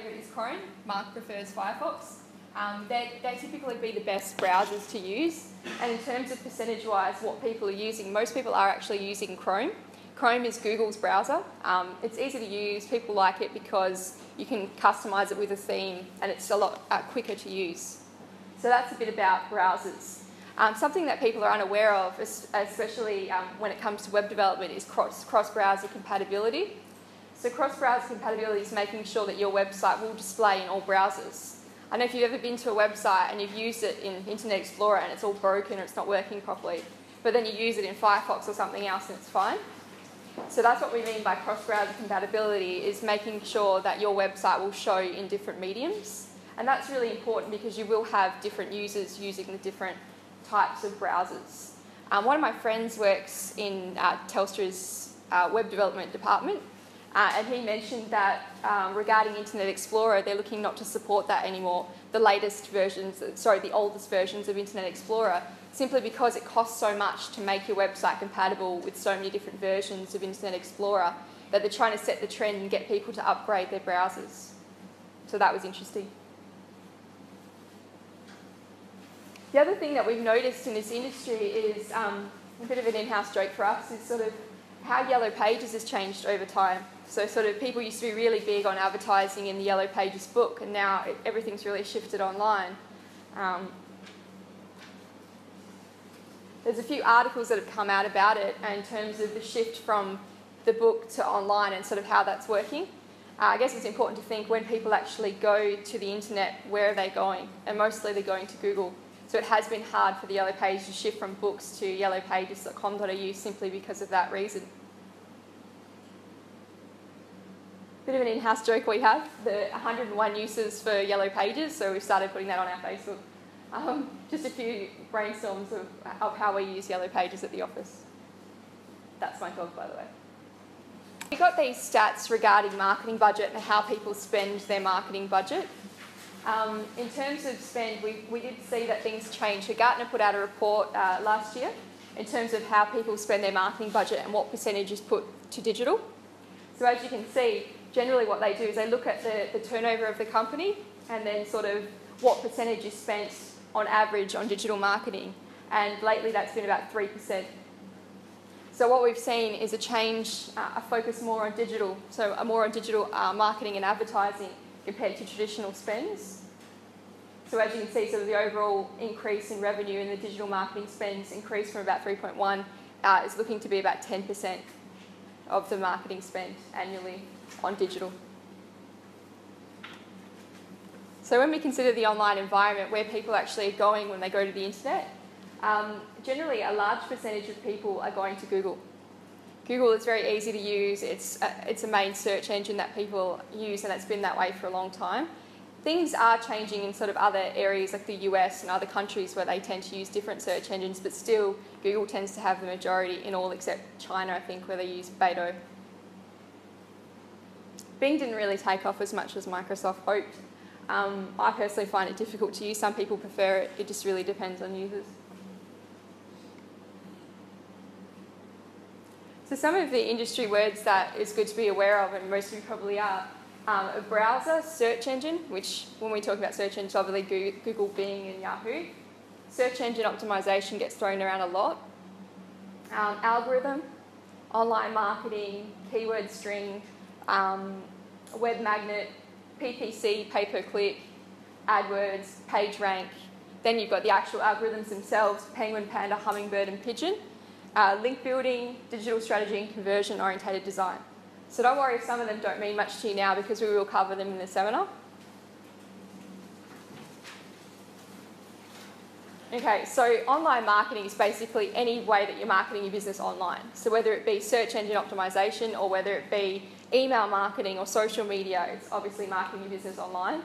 Is Chrome. Mark prefers Firefox. They typically be the best browsers to use. And in terms of percentage-wise, what people are using, most people are actually using Chrome. Chrome is Google's browser. It's easy to use. People like it because you can customise it with a theme, and it's a lot quicker to use. So that's a bit about browsers. Something that people are unaware of, especially when it comes to web development, is cross-browser compatibility. So cross-browser compatibility is making sure that your website will display in all browsers. I don't know if you've ever been to a website and you've used it in Internet Explorer and it's all broken or it's not working properly, but then you use it in Firefox or something else and it's fine. So that's what we mean by cross-browser compatibility, is making sure that your website will show in different mediums. And that's really important because you will have different users using the different types of browsers. One of my friends works in Telstra's web development department, and he mentioned that regarding Internet Explorer, they're looking not to support that anymore, the oldest versions of Internet Explorer, simply because it costs so much to make your website compatible with so many different versions of Internet Explorer that they're trying to set the trend and get people to upgrade their browsers. So that was interesting. The other thing that we've noticed in this industry is a bit of an in-house joke for us, is sort of how Yellow Pages has changed over time. So sort of people used to be really big on advertising in the Yellow Pages book, and now everything's really shifted online. There's a few articles that have come out about it in terms of the shift from the book to online and sort of how that's working. I guess it's important to think when people actually go to the internet, where are they going? And mostly they're going to Google. So it has been hard for the Yellow Pages to shift from books to yellowpages.com.au simply because of that reason. Bit of an in-house joke we have, the 101 uses for Yellow Pages, so we've started putting that on our Facebook. Just a few brainstorms of how we use Yellow Pages at the office. That's my dog, by the way. We got these stats regarding marketing budget and how people spend their marketing budget. In terms of spend, we did see that things change. So Gartner put out a report last year in terms of how people spend their marketing budget and what percentage is put to digital. So as you can see, generally what they do is they look at the turnover of the company and then sort of what percentage is spent on average on digital marketing. And lately that's been about 3%. So what we've seen is a change, a focus more on digital, so more on digital marketing and advertising compared to traditional spends. So as you can see, sort of the overall increase in revenue in the digital marketing spends increased from about 3.1 is looking to be about 10% of the marketing spend annually on digital. So when we consider the online environment, where people actually are going when they go to the internet, generally a large percentage of people are going to Google. Google is very easy to use. It's a main search engine that people use, and it's been that way for a long time. Things are changing in sort of other areas like the US and other countries where they tend to use different search engines, but still Google tends to have the majority in all except China, I think, where they use Beidou. Bing didn't really take off as much as Microsoft hoped. I personally find it difficult to use. Some people prefer it. It just really depends on users. So some of the industry words that is good to be aware of, and most of you probably are, a browser, search engine, which when we talk about search engines, obviously Google, Bing and Yahoo. Search engine optimization gets thrown around a lot. Algorithm, online marketing, keyword string, web magnet, PPC, pay-per-click, Adwords, PageRank. Then you've got the actual algorithms themselves, Penguin, Panda, Hummingbird and Pigeon. Link building, digital strategy and conversion-orientated design. So don't worry if some of them don't mean much to you now, because we will cover them in the seminar. Okay, so online marketing is basically any way that you're marketing your business online. So whether it be search engine optimization or whether it be email marketing or social media, it's obviously marketing your business online.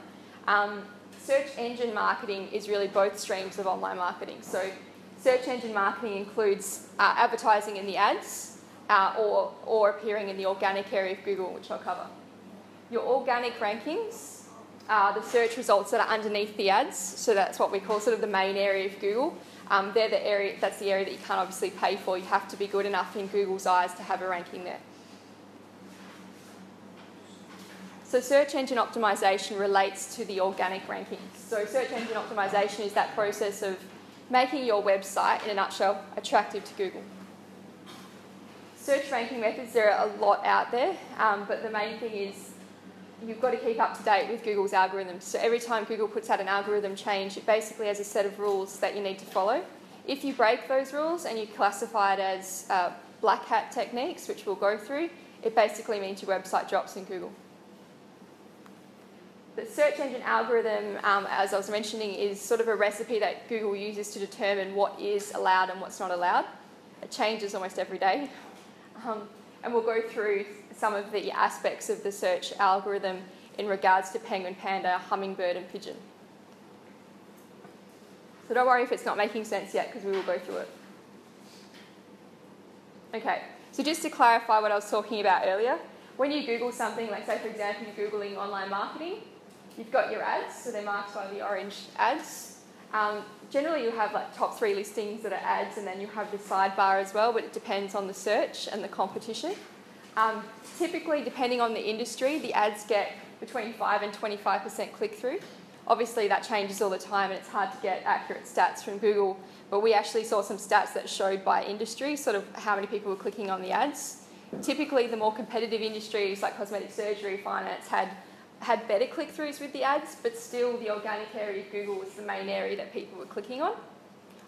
Search engine marketing is really both streams of online marketing. So search engine marketing includes advertising in the ads or appearing in the organic area of Google, which I'll cover. Your organic rankings are the search results that are underneath the ads, so that's what we call sort of the main area of Google. They're the area, that's the area that you can't obviously pay for. You have to be good enough in Google's eyes to have a ranking there. So search engine optimization relates to the organic rankings. So search engine optimization is that process of making your website, in a nutshell, attractive to Google. Search ranking methods, there are a lot out there, but the main thing is you've got to keep up to date with Google's algorithms. So every time Google puts out an algorithm change, it basically has a set of rules that you need to follow. If you break those rules and you classify it as black hat techniques, which we'll go through, it basically means your website drops in Google. The search engine algorithm, as I was mentioning, is sort of a recipe that Google uses to determine what is allowed and what's not allowed. It changes almost every day. And we'll go through some of the aspects of the search algorithm in regards to penguin, panda, hummingbird and pigeon. So don't worry if it's not making sense yet, because we will go through it. Okay, so just to clarify what I was talking about earlier, when you Google something, like say for example you're Googling online marketing, you've got your ads, so they're marked by the orange ads. Generally you'll have like top 3 listings that are ads, and then you have the sidebar as well, but it depends on the search and the competition. Typically, depending on the industry, the ads get between 5 and 25% click-through. Obviously that changes all the time and it's hard to get accurate stats from Google, but we actually saw some stats that showed by industry sort of how many people were clicking on the ads. Typically the more competitive industries like cosmetic surgery, finance had better click-throughs with the ads, but still the organic area of Google was the main area that people were clicking on.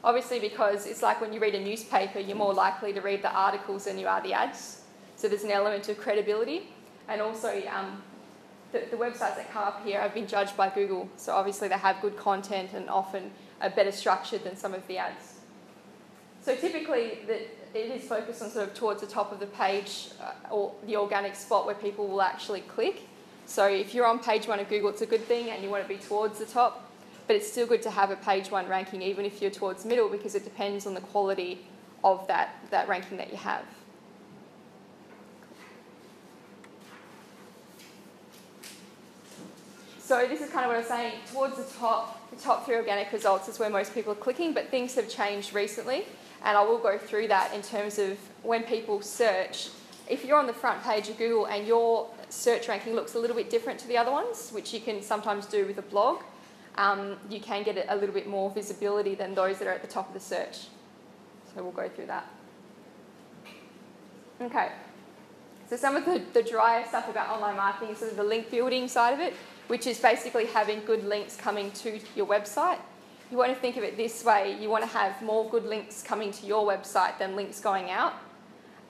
Obviously because it's like when you read a newspaper, you're more likely to read the articles than you are the ads. So there's an element of credibility, and also the websites that come up here have been judged by Google, so obviously they have good content and often are better structured than some of the ads. So typically it is focused on sort of towards the top of the page or the organic spot where people will actually click. So if you're on page 1 of Google, it's a good thing and you want to be towards the top, but it's still good to have a page 1 ranking even if you're towards the middle, because it depends on the quality of that ranking that you have. So this is kind of what I was saying, towards the top 3 organic results is where most people are clicking, but things have changed recently, and I will go through that in terms of when people search. If you're on the front page of Google and your search ranking looks a little bit different to the other ones, which you can sometimes do with a blog, you can get a little bit more visibility than those that are at the top of the search. So we'll go through that. Okay, so some of the drier stuff about online marketing is sort of the link building side of it, which is basically having good links coming to your website. You want to think of it this way, you want to have more good links coming to your website than links going out.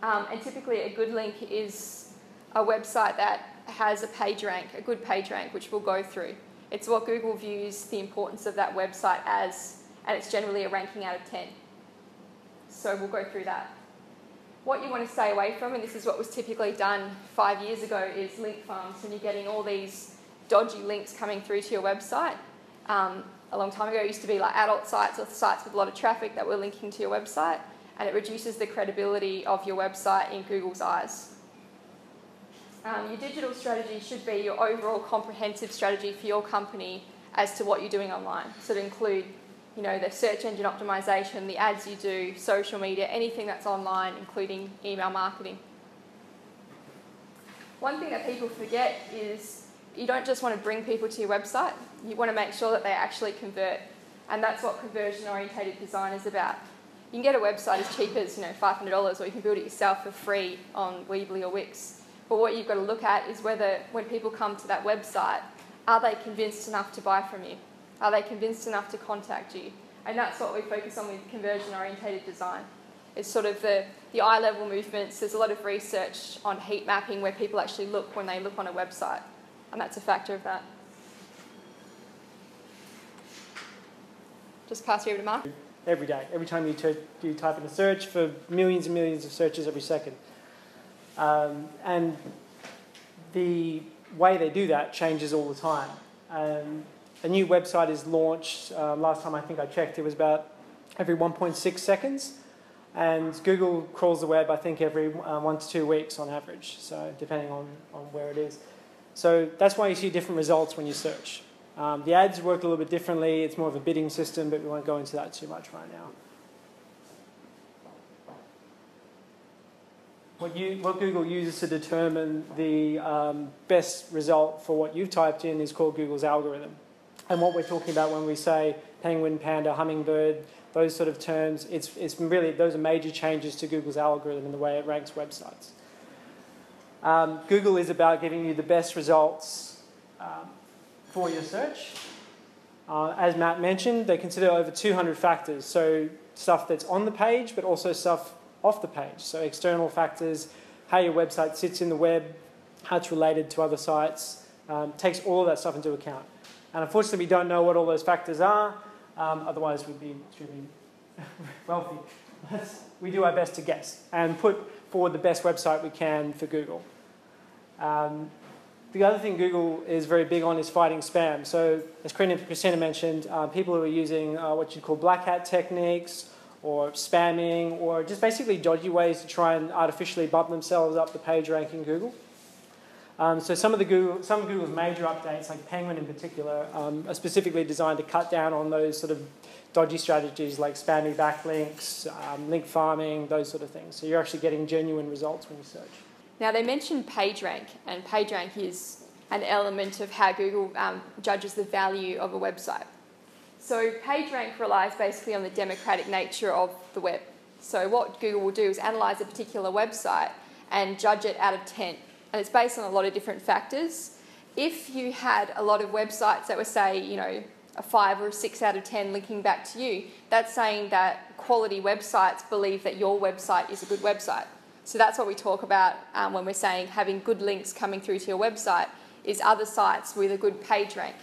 And typically a good link is a website that has a page rank, a good page rank, which we'll go through. It's what Google views the importance of that website as, and it's generally a ranking out of 10. So we'll go through that. What you want to stay away from, and this is what was typically done 5 years ago, is link farms, when you're getting all these dodgy links coming through to your website. A long time ago it used to be like adult sites or sites with a lot of traffic that were linking to your website, and it reduces the credibility of your website in Google's eyes. Your digital strategy should be your overall comprehensive strategy for your company as to what you're doing online. So to include, you know, the search engine optimization, the ads you do, social media, anything that's online, including email marketing. One thing that people forget is you don't just want to bring people to your website, you want to make sure that they actually convert, and that's what conversion-oriented design is about. You can get a website as cheap as $500, or you can build it yourself for free on Weebly or Wix. But what you've got to look at is whether, when people come to that website, are they convinced enough to buy from you? Are they convinced enough to contact you? And that's what we focus on with conversion-oriented design. It's sort of the eye-level movements. There's a lot of research on heat mapping where people actually look when they look on a website, and that's a factor of that. Just pass you over to Mark. Every day, every time you type in a search, for millions and millions of searches every second. And the way they do that changes all the time. A new website is launched. Last time I think I checked, it was about every 1.6 seconds. And Google crawls the web, I think, every 1 to 2 weeks on average, so depending on where it is. So that's why you see different results when you search. The ads work a little bit differently. It's more of a bidding system, but we won't go into that too much right now. what Google uses to determine the best result for what you've typed in is called Google's algorithm. And what we're talking about when we say penguin, panda, hummingbird, those sort of terms, it's really, those are major changes to Google's algorithm in the way it ranks websites. Google is about giving you the best results for your search. As Matt mentioned, they consider over 200 factors, so stuff that's on the page, but also stuff off the page. So external factors, how your website sits in the web, how it's related to other sites, takes all of that stuff into account. And unfortunately, we don't know what all those factors are, otherwise we'd be extremely wealthy. We do our best to guess and put forward the best website we can for Google. The other thing Google is very big on is fighting spam. So as Christina mentioned, people who are using what you call black hat techniques or spamming or just basically dodgy ways to try and artificially bump themselves up the page rank in Google. So some of Google's major updates, like Penguin in particular, are specifically designed to cut down on those sort of dodgy strategies like spammy backlinks, link farming, those sort of things. So you're actually getting genuine results when you search. Now, they mentioned PageRank, and PageRank is an element of how Google judges the value of a website. So PageRank relies basically on the democratic nature of the web. So what Google will do is analyse a particular website and judge it out of 10. And it's based on a lot of different factors. If you had a lot of websites that were, say, you know, a 5 or a 6 out of 10 linking back to you, that's saying that quality websites believe that your website is a good website. So that's what we talk about when we're saying having good links coming through to your website is other sites with a good page rank.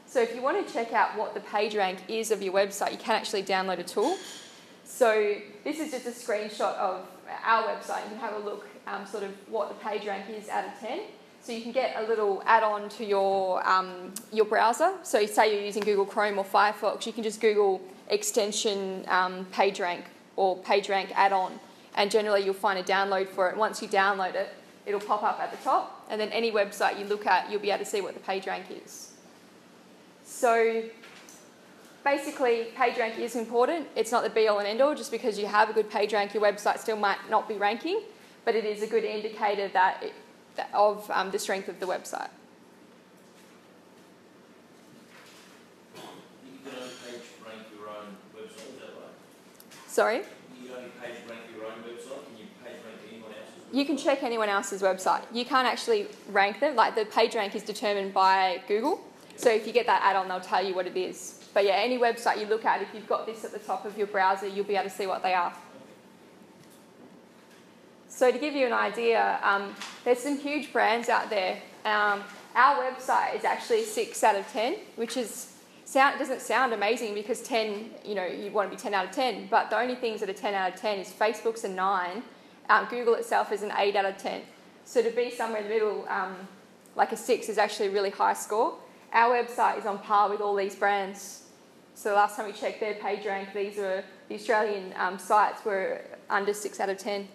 So if you want to check out what the page rank is of your website, you can actually download a tool. So this is just a screenshot of our website. You can have a look sort of what the page rank is out of 10. So you can get a little add-on to your browser. So say you're using Google Chrome or Firefox, you can just Google extension PageRank or PageRank add-on, and generally you'll find a download for it. Once you download it, it'll pop up at the top, and then any website you look at, you'll be able to see what the PageRank is. So basically, PageRank is important. It's not the be-all and end-all. Just because you have a good PageRank, your website still might not be ranking, but it is a good indicator of the strength of the website. You can only page rank your own website, is that right? Sorry? You only page rank your own website? Can you page rank anyone else's website? You can check anyone else's website. You can't actually rank them. Like, the PageRank is determined by Google. So if you get that add-on, they'll tell you what it is. But yeah, any website you look at, if you've got this at the top of your browser, you'll be able to see what they are. So to give you an idea, there's some huge brands out there. Our website is actually 6 out of 10, which doesn't sound amazing because 10, you know, you want to be 10 out of 10. But the only things that are 10 out of 10 is Facebook's a 9. Google itself is an 8 out of 10. So to be somewhere in the middle, like a 6 is actually a really high score. Our website is on par with all these brands. So last time we checked their page rank, these are the Australian sites were under 6 out of 10.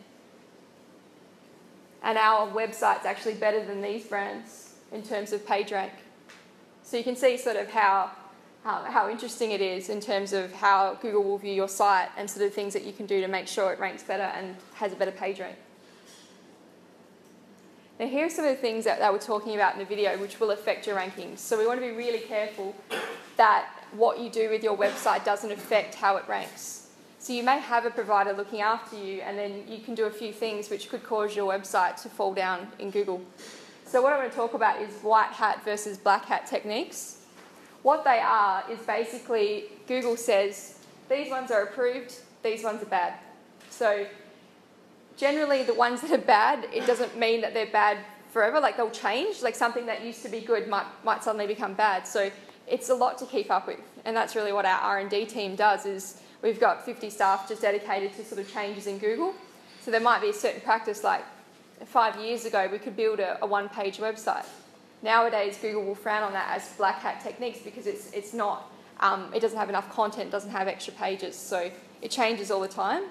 And our website's actually better than these brands in terms of page rank. So you can see sort of how interesting it is in terms of how Google will view your site and sort of things that you can do to make sure it ranks better and has a better page rank. Now here are some of the things that we're talking about in the video which will affect your rankings. So we want to be really careful that what you do with your website doesn't affect how it ranks. So you may have a provider looking after you, and then you can do a few things which could cause your website to fall down in Google. So what I want to talk about is white hat versus black hat techniques. What they are is basically Google says these ones are approved, these ones are bad. So generally the ones that are bad, it doesn't mean that they're bad forever, like they'll change, like something that used to be good might suddenly become bad. So it's a lot to keep up with, and that's really what our R&D team does. Is we've got 50 staff just dedicated to sort of changes in Google. So there might be a certain practice, like 5 years ago we could build a one-page website. Nowadays Google will frown on that as black hat techniques because it's not, it doesn't have enough content, doesn't have extra pages, so it changes all the time.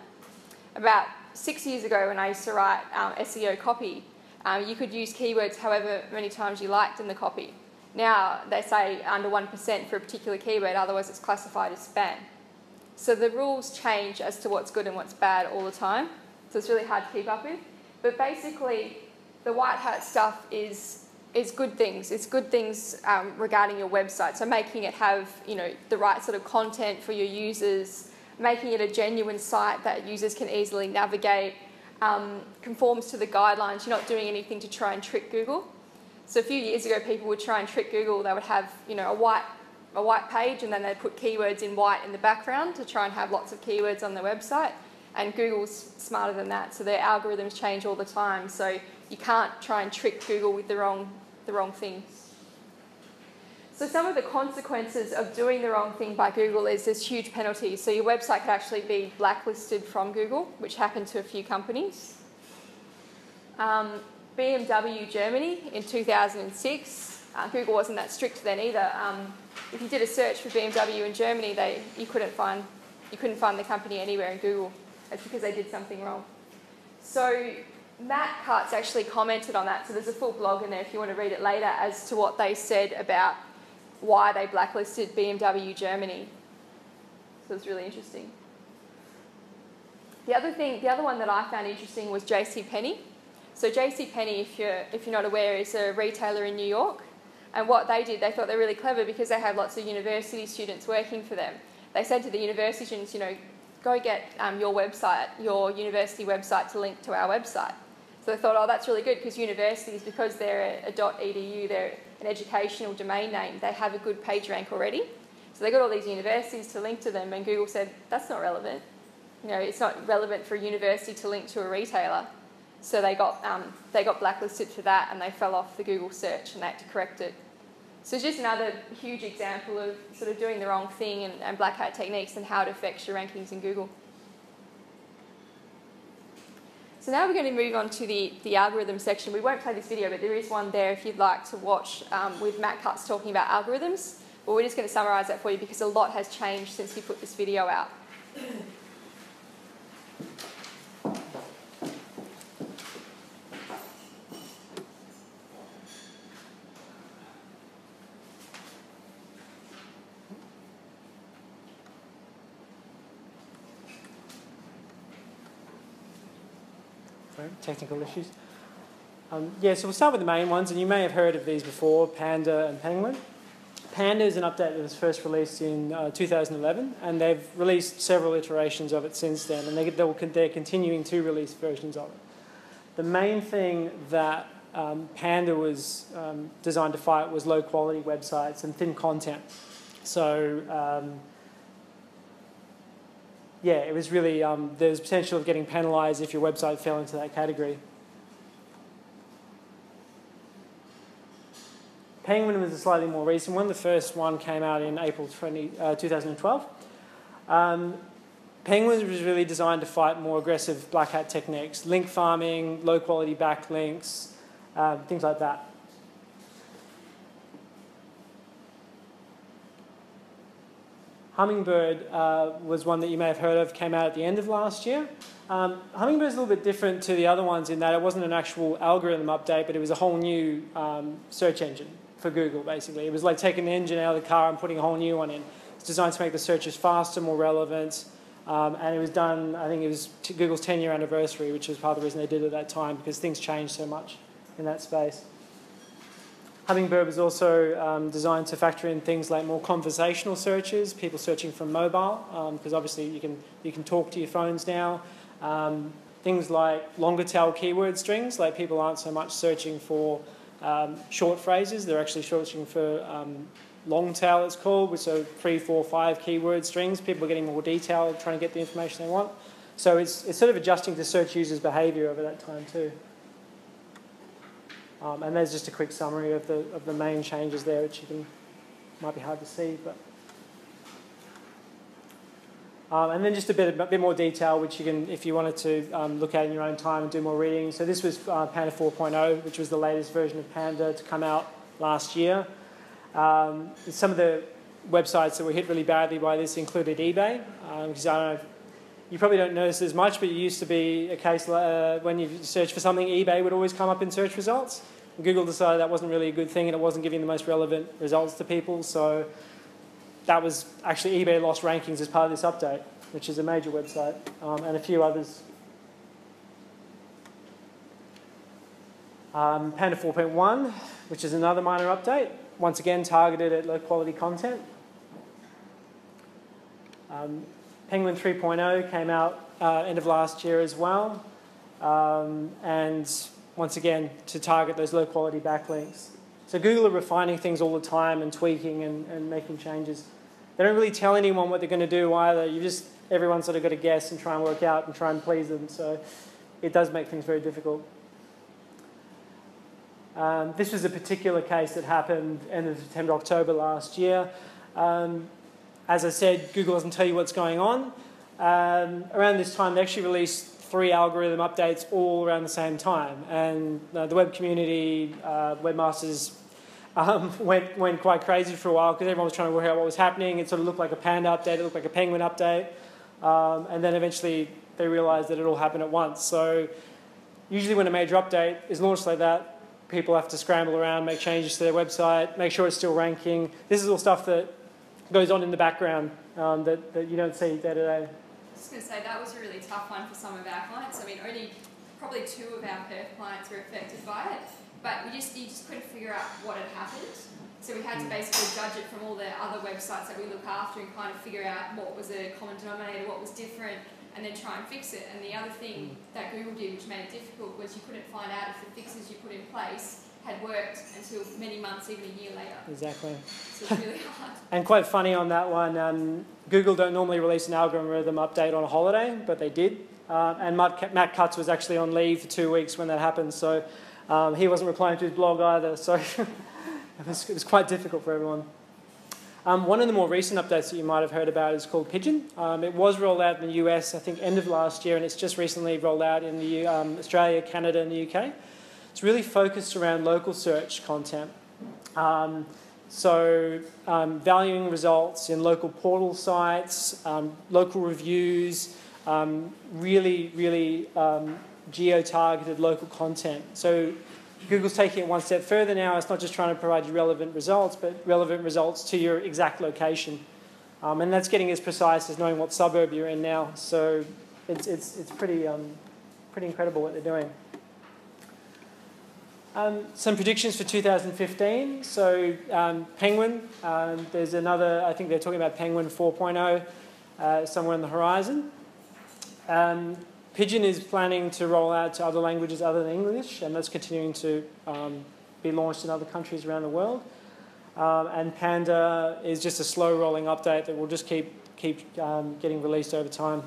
About 6 years ago when I used to write SEO copy, you could use keywords however many times you liked in the copy. Now they say under 1% for a particular keyword, otherwise it's classified as spam. So the rules change as to what's good and what's bad all the time, so it's really hard to keep up with. But basically, the white hat stuff is good things. It's good things regarding your website. So making it have, the right sort of content for your users, making it a genuine site that users can easily navigate, conforms to the guidelines. You're not doing anything to try and trick Google. So a few years ago, people would try and trick Google. They would have, a white page, and then they'd put keywords in white in the background to try and have lots of keywords on their website. And Google's smarter than that, so their algorithms change all the time. So you can't try and trick Google with the wrong thing. So some of the consequences of doing the wrong thing by Google is there's huge penalties. So your website could actually be blacklisted from Google, which happened to a few companies. BMW Germany in 2006. Google wasn't that strict then either. If you did a search for BMW in Germany, you couldn't find the company anywhere in Google. That's because they did something wrong. So Matt Hart's actually commented on that. So there's a full blog in there if you want to read it later as to what they said about why they blacklisted BMW Germany. So it's really interesting. The other one that I found interesting was JCPenney. So JCPenney, if you're not aware, is a retailer in New York. And what they did, they thought they were really clever because they had lots of university students working for them. They said to the university students, go get your university website to link to our website. So they thought, oh, that's really good because universities, because they're a .edu, they're an educational domain name, they have a good page rank already. So they got all these universities to link to them, and Google said, that's not relevant. It's not relevant for a university to link to a retailer. So they got blacklisted for that, and they fell off the Google search, and they had to correct it. So it's just another huge example of sort of doing the wrong thing and black hat techniques and how it affects your rankings in Google. So now we're going to move on to the algorithm section. We won't play this video, but there is one there if you'd like to watch with Matt Cutts talking about algorithms. But we're just going to summarise that for you because a lot has changed since he put this video out. Technical issues. So we'll start with the main ones, and you may have heard of these before, Panda and Penguin. Panda is an update that was first released in 2011, and they've released several iterations of it since then, and they're continuing to release versions of it. The main thing that Panda was designed to fight was low-quality websites and thin content. So it was really, there's potential of getting penalised if your website fell into that category. Penguin was a slightly more recent one. The first one came out in April 2012. Penguin was really designed to fight more aggressive black hat techniques, link farming, low quality backlinks, things like that. Hummingbird was one that you may have heard of, came out at the end of last year. Hummingbird is a little bit different to the other ones in that it wasn't an actual algorithm update, but it was a whole new search engine for Google, basically. It was like taking the engine out of the car and putting a whole new one in. It's designed to make the searches faster, more relevant, and it was done, I think it was Google's 10-year anniversary, which was part of the reason they did it at that time, because things changed so much in that space. Hummingbird was also designed to factor in things like more conversational searches, people searching from mobile, because obviously you can talk to your phones now. Things like longer tail keyword strings, like people aren't so much searching for short phrases, they're actually searching for long tail, it's called, so 3, 4, 5 keyword strings. People are getting more detailed, trying to get the information they want. So it's sort of adjusting to search users' behaviour over that time too. And there's just a quick summary of the main changes there, which might be hard to see, but. And then just a bit more detail, which you can, if you wanted to look at in your own time and do more reading. So this was Panda 4.0, which was the latest version of Panda to come out last year. Some of the websites that were hit really badly by this included eBay, because I don't know, you probably don't notice as much, but it used to be a case when you search for something, eBay would always come up in search results. And Google decided that wasn't really a good thing and it wasn't giving the most relevant results to people, so that was actually eBay lost rankings as part of this update, which is a major website, and a few others. Panda 4.1, which is another minor update, once again targeted at low quality content. Penguin 3.0 came out end of last year as well, and once again to target those low quality backlinks. So Google are refining things all the time and tweaking and making changes. They don't really tell anyone what they're going to do either. Everyone's sort of got to guess and try and work out and try and please them. So it does make things very difficult. This was a particular case that happened end of September, October last year. As I said, Google doesn't tell you what's going on. Around this time, they actually released 3 algorithm updates all around the same time. And the web community, webmasters, went quite crazy for a while because everyone was trying to work out what was happening. It sort of looked like a Panda update, it looked like a Penguin update. And then eventually they realized that it all happened at once. So usually when a major update is launched like that, people have to scramble around, make changes to their website, make sure it's still ranking. This is all stuff that goes on in the background that you don't see day to day. I was going to say, that was a really tough one for some of our clients. I mean, probably 2 of our Perth clients were affected by it, but you just couldn't figure out what had happened. So we had to basically judge it from all the other websites that we look after and kind of figure out what was a common denominator, what was different, and then try and fix it. And the other thing that Google did, which made it difficult, was you couldn't find out if the fixes you put in place had worked until many months, even a year later. Exactly. So it's really hard. And quite funny on that one, Google don't normally release an algorithm update on a holiday, but they did. And Matt Cutts was actually on leave for 2 weeks when that happened, so he wasn't replying to his blog either, so it was quite difficult for everyone. One of the more recent updates that you might have heard about is called Pigeon. It was rolled out in the US, I think, end of last year, and it's just recently rolled out in the Australia, Canada, and the UK. It's really focused around local search content. Valuing results in local portal sites, local reviews, really geo-targeted local content. So Google's taking it one step further now. It's not just trying to provide you relevant results, but relevant results to your exact location. And that's getting as precise as knowing what suburb you're in now. So it's pretty incredible what they're doing. Some predictions for 2015. So Penguin, there's another, I think they're talking about Penguin 4.0 somewhere on the horizon. Pigeon is planning to roll out to other languages other than English, and that's continuing to be launched in other countries around the world. And Panda is just a slow rolling update that will just keep getting released over time.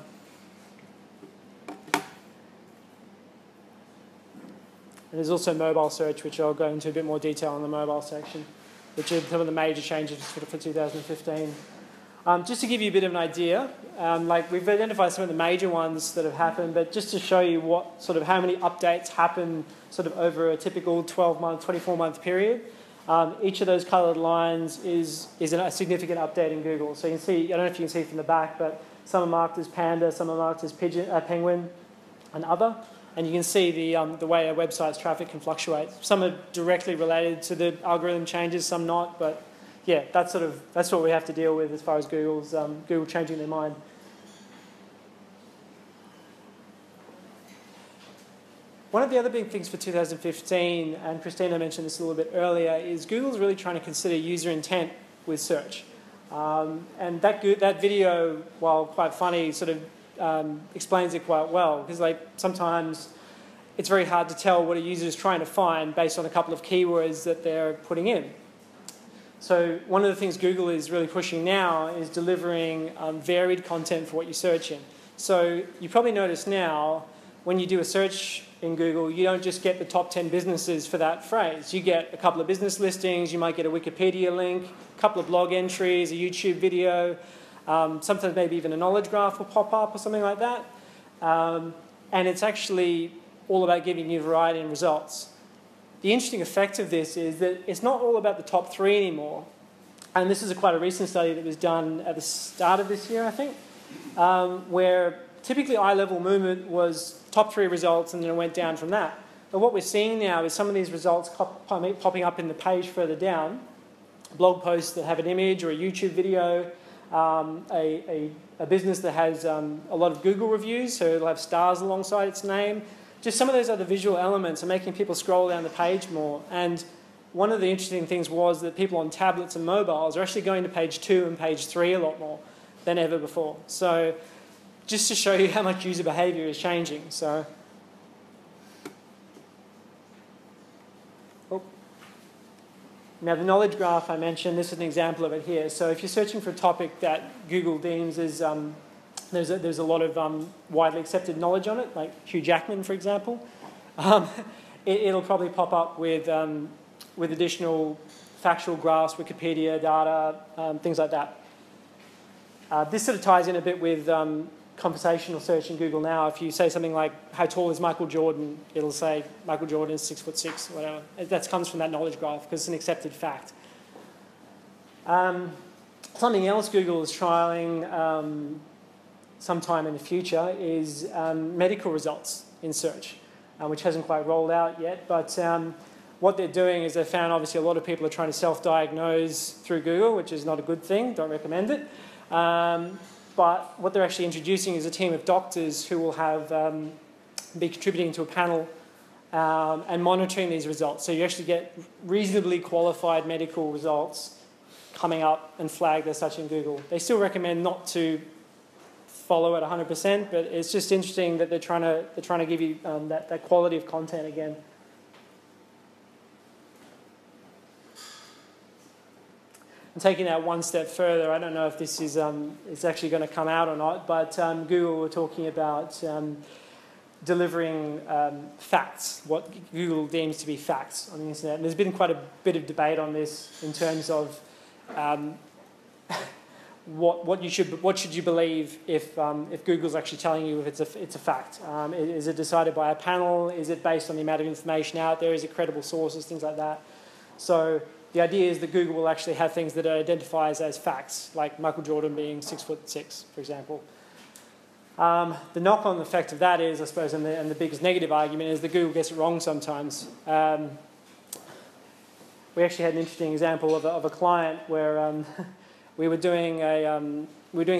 And there's also mobile search, which I'll go into a bit more detail in the mobile section, which are some of the major changes for 2015. Just to give you a bit of an idea, we've identified some of the major ones that have happened, but just to show you how many updates happen over a typical 12-month, 24-month period. Each of those coloured lines is a significant update in Google. So you can see, I don't know if you can see from the back, but some are marked as Panda, some are marked as Penguin, and other. And you can see the way a website's traffic can fluctuate. Some are directly related to the algorithm changes, some not, but yeah, that's what we have to deal with as far as Google changing their mind. One of the other big things for 2015, and Christina mentioned this a little bit earlier, is Google's really trying to consider user intent with search. And that video, while quite funny, explains it quite well, because sometimes it's very hard to tell what a user is trying to find based on a couple of keywords that they're putting in. So one of the things Google is really pushing now is delivering varied content for what you're searching. So you probably notice now, when you do a search in Google, you don't just get the top 10 businesses for that phrase. You get a couple of business listings, you might get a Wikipedia link, a couple of blog entries, a YouTube video, sometimes maybe even a knowledge graph will pop up or something like that. And it's actually all about giving you variety in results. The interesting effect of this is that it's not all about the top 3 anymore. And this is quite a recent study that was done at the start of this year, I think, where typically eye-level movement was top 3 results and then it went down from that. But what we're seeing now is some of these results popping up in the page further down, blog posts that have an image or a YouTube video, a business that has a lot of Google reviews, so it'll have stars alongside its name, just some of those other visual elements are making people scroll down the page more. And one of the interesting things was that people on tablets and mobiles are actually going to page 2 and page 3 a lot more than ever before. So just to show you how much user behavior is changing. So, now the knowledge graph I mentioned, this is an example of it here. So if you're searching for a topic that Google deems as, there's a lot of widely accepted knowledge on it, like Hugh Jackman, for example, it'll probably pop up with additional factual graphs, Wikipedia data, things like that. This sort of ties in a bit with conversational search in Google now. If you say something like, how tall is Michael Jordan, it'll say Michael Jordan is 6'6", or whatever. That comes from that knowledge graph because it's an accepted fact. Something else Google is trialing sometime in the future is medical results in search, which hasn't quite rolled out yet. But what they're doing is they've found obviously a lot of people are trying to self-diagnose through Google, which is not a good thing, don't recommend it. But what they're actually introducing is a team of doctors who will have be contributing to a panel and monitoring these results. So you actually get reasonably qualified medical results coming up and flagged as such in Google. They still recommend not to follow it 100%, but it's just interesting that they're trying to give you that quality of content again. And taking that one step further, I don't know if this is it's actually going to come out or not, but Google were talking about delivering facts, what Google deems to be facts on the internet. And there's been quite a bit of debate on this in terms of what should you believe if Google's actually telling you if it's a fact. Is it decided by a panel? Is it based on the amount of information out there? Is it credible sources? Things like that. So the idea is that Google will actually have things that it identifies as facts, like Michael Jordan being 6'6", for example. The knock-on effect of that is, I suppose, and the biggest negative argument is that Google gets it wrong sometimes. We actually had an interesting example of a client where we were doing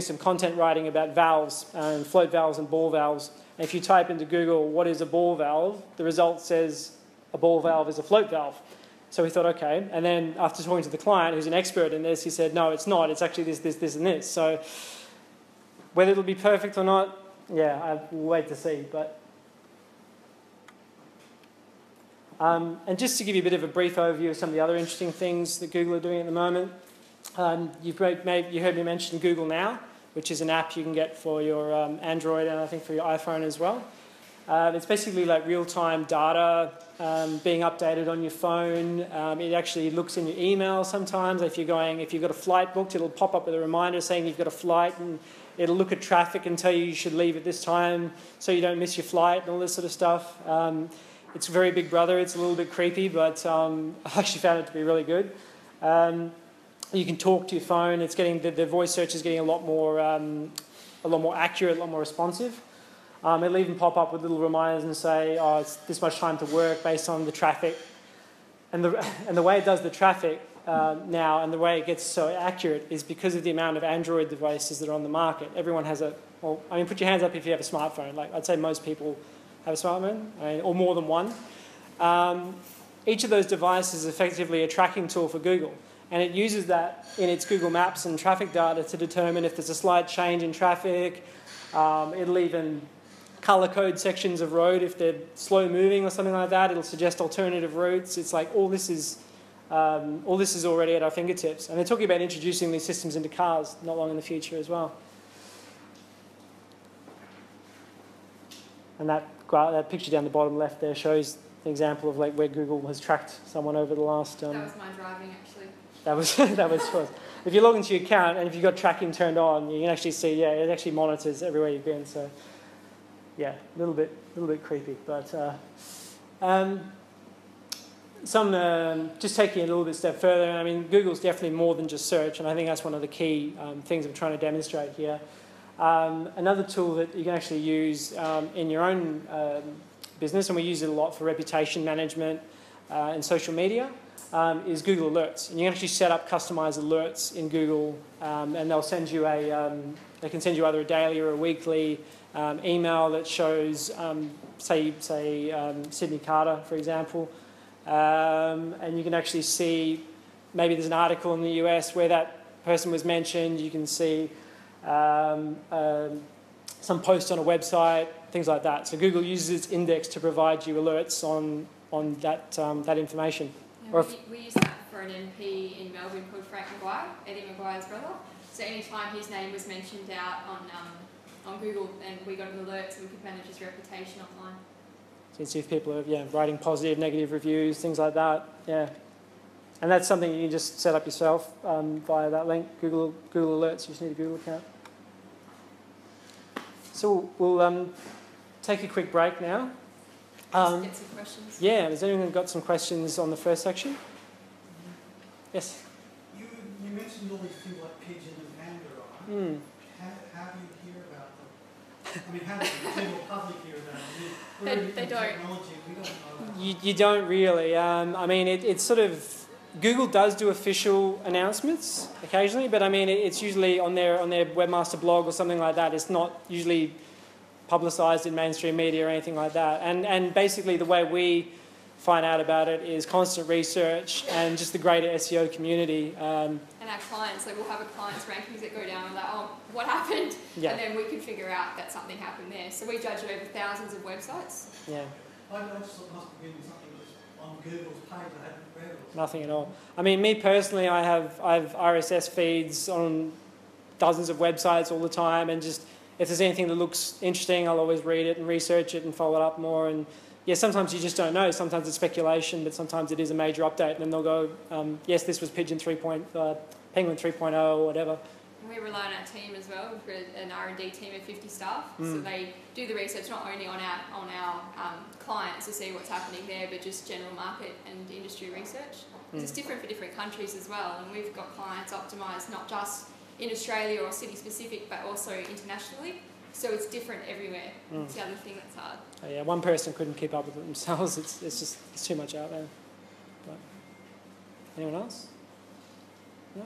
some content writing about valves, and float valves and ball valves. And if you type into Google, what is a ball valve, the result says a ball valve is a float valve. So we thought, okay. And then after talking to the client, who's an expert in this, he said, no, it's not. It's actually this, and this. So whether it'll be perfect or not, yeah, we'll wait to see. But and just to give you a bit of a brief overview of some of the other interesting things that Google are doing at the moment, you heard me mention Google Now, which is an app you can get for your Android and I think for your iPhone as well. It's basically like real-time data being updated on your phone. It actually looks in your email sometimes. If you've got a flight booked, it'll pop up with a reminder saying you've got a flight, and it'll look at traffic and tell you should leave at this time so you don't miss your flight and all this sort of stuff. It's very Big Brother. It's a little bit creepy, but I actually found it to be really good. You can talk to your phone. It's getting the voice search is getting a lot more accurate, a lot more responsive. It'll even pop up with little reminders and say, oh, it's this much time to work based on the traffic. And the way it does the traffic now and the way it gets so accurate is because of the amount of Android devices that are on the market. Everyone has put your hands up if you have a smartphone. Like I'd say most people have a smartphone, or more than one. Each of those devices is effectively a tracking tool for Google. And it uses that in its Google Maps and traffic data to determine if there's a slight change in traffic. It'll even color code sections of road if they're slow moving or something like that. It'll suggest alternative routes. It's like all this is already at our fingertips. And they're talking about introducing these systems into cars not long in the future as well. And that picture down the bottom left there shows an example of like where Google has tracked someone over the last. That was my driving actually. That was yours. If you log into your account and if you've got tracking turned on, you can actually see, it actually monitors everywhere you've been. So, yeah, a little bit creepy. But just taking it a little bit step further, I mean, Google's definitely more than just search, and I think that's one of the key things I'm trying to demonstrate here. Another tool that you can actually use in your own business, and we use it a lot for reputation management and social media, is Google Alerts. And you can actually set up customized alerts in Google, and they'll send you they can send you either a daily or a weekly email that shows, say Sydney Carter, for example, and you can actually see maybe there's an article in the US where that person was mentioned. You can see some post on a website, things like that. So Google uses its index to provide you alerts on that information. Yeah, we use that for an MP in Melbourne called Frank Maguire, Eddie Maguire's brother. So anytime his name was mentioned out on Google, and we got an alert, so we could manage his reputation online. So you can see if people are writing positive, negative reviews, things like that. Yeah, and that's something you can just set up yourself via that link. Google Alerts. You just need a Google account. So we'll take a quick break now. Get some questions. Yeah, has anyone got some questions on the first section? Yes? You mentioned all these things like pigeon and panda, right? Mm. How do you hear about them? I mean, how does the general public hear about them? They don't. Technology, we don't know about You don't really. I mean, it's sort of... Google does do official announcements occasionally, but I mean, it's usually on their webmaster blog or something like that. It's not usually publicised in mainstream media or anything like that. And basically the way we find out about it is constant research and just the greater SEO community. And our clients, like we'll have a client's rankings that go down and like, oh, what happened? Yeah. And then we can figure out that something happened there. So we judge it over thousands of websites. Yeah. I just thought it must have been something just on Google's page I hadn't read or Nothing at all. I mean, me personally, I have RSS feeds on dozens of websites all the time, and just if there's anything that looks interesting, I'll always read it and research it and follow it up more. And yeah, sometimes you just don't know. Sometimes it's speculation, but sometimes it is a major update, and then they'll go, yes, this was Penguin 3.0 or whatever. And we rely on our team as well. We've got an R&D team of 50 staff, so they do the research not only on our clients to see what's happening there, but just general market and industry research. It's different for different countries as well, and we've got clients optimised not just in Australia or city specific, but also internationally. So it's different everywhere. It's the other thing that's hard. Oh, yeah, one person couldn't keep up with it themselves. It's too much out there. But anyone else? No?